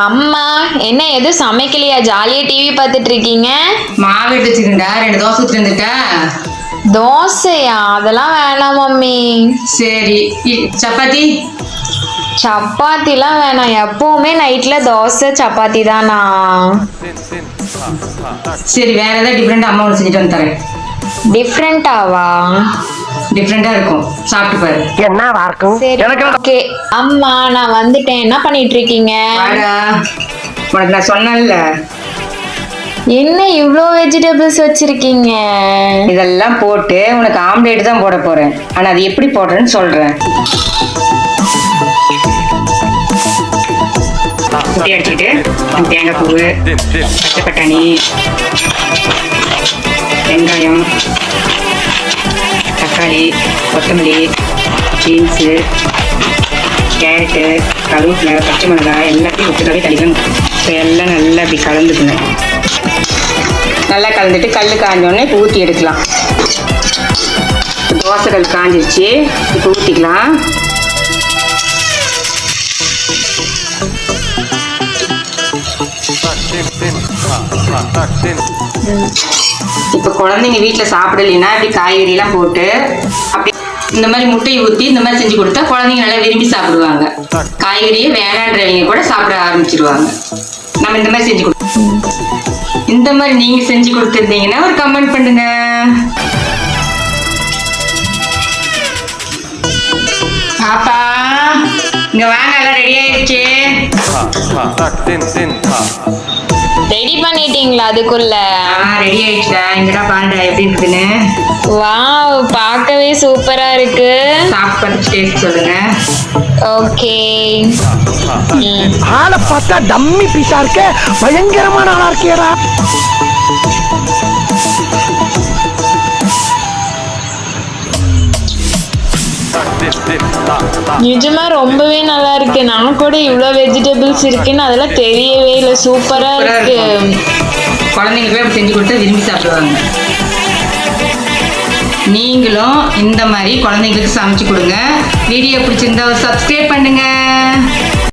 அம்மா என்ன எதுவும் சமைக்கலையா? ஜாலியா டிவி பார்த்துட்டு இருக்கீங்க. மாவு எடுத்து வச்சுக்கிண்டா 2 தோசை ஊற்றி வந்துட்டா. தோசையா? அதெல்லாம் வேணாம் மம்மி. சரி சப்பாத்தி. சப்பாத்திலாம் வேணாம், எப்பவுமே நைட்ல தோசை சப்பாத்தி தானா? சரி வேற ஏதாவது டிஃப்ரெண்டா அம்மா ஒன்று செஞ்சுட்டு வந்து தரேன். டிஃப்ரெண்டாவா? டிஃப்ரெண்டா இருக்கும், சாப்பிட்டு பாரு. என்னவா இருக்கும்? சரி ஓகே. அம்மா நான் வந்துட்டேன், என்ன பண்ணிட்டு இருக்கீங்க? வாடா, உனக்கு நான் சொன்னேன்ல என்ன இவ்ளோ வெஜிடபிள்ஸ் வச்சிருக்கீங்க? இதெல்லாம் போட்டு உனக்கு ஆம்லேட் தான் போட போறேன். ஆனா அது எப்படி போடுறேன்னு சொல்றேன். குட்டி அடிச்சுட்டு தேங்காய் பூவு, பச்சை பட்டாணி, வெங்காயம், தக்காளி, கொத்தமல்லி, பீன்ஸு, கேரட்டு, கருவேப்பிலை, பச்சை மிளகாய் எல்லாத்தையும் ஒட்டுக்காவே தளிக்கணும். இப்போ எல்லாம் நல்லா இப்படி கலந்துக்குங்க. நல்லா கலந்துட்டு கல் காஞ்சோடனே இப்போ ஊற்றி எடுக்கலாம். தோசை கல் காஞ்சிருச்சு, இப்போ ஊற்றிக்கலாம். இப்போ குழந்தைங்க வீட்டில் சாப்பிடலைன்னா இப்படி காய்கறிலாம் போட்டு அப்படி இந்த மாதிரி முட்டையை ஊற்றி இந்த மாதிரி செஞ்சு கொடுத்தா குழந்தைங்க நல்லா விரும்பி சாப்பிடுவாங்க. காய்கறியே வேணான்றவங்க கூட சாப்பிட ஆரம்பிச்சிருவாங்க. நம்ம இந்த மாதிரி செஞ்சு கொடுத்தோம். இந்த மாதிரி நீங்க செஞ்சு கொடுத்துருந்தீங்கன்னா ஒரு கமெண்ட் பண்ணுங்க. பாப்பா இங்க வாங்க, எல்லாம் ரெடி ஆயிடுச்சு. ரெடி பண்ணிட்டீங்களா அதுக்குள்ள? ரெடி ஆயிடுச்சா? இங்கடா பாண்டா எப்படி இருக்குன்னு. வாவ், பார்க்கவே சூப்பரா இருக்கு. சாப்பிட்டு டேஸ்ட் சொல்லுங்க. ஓகே. ஆளை பார்த்தா டம்மி பீஸா இருக்க, பயங்கரமான ஆளா இருக்கியடா. நிஜமா ரொம்பவே நல்லா இருக்கு. நான் கூட இவ்ளோ வெஜிடபிள்ஸ் இருக்குன்னு அதெல்லாம் தெரியவே இல்லை. சூப்பரா இருக்கு. குழந்தைங்களுக்கு அப்படி செஞ்சு கொடுத்தா விரும்பி சாப்பிடுவாங்க. நீங்களும் இந்த மாதிரி குழந்தைங்களுக்கு சமைச்சு கொடுங்க. வீடியோ பிடிச்சிருந்தா சப்ஸ்கிரைப் பண்ணுங்க.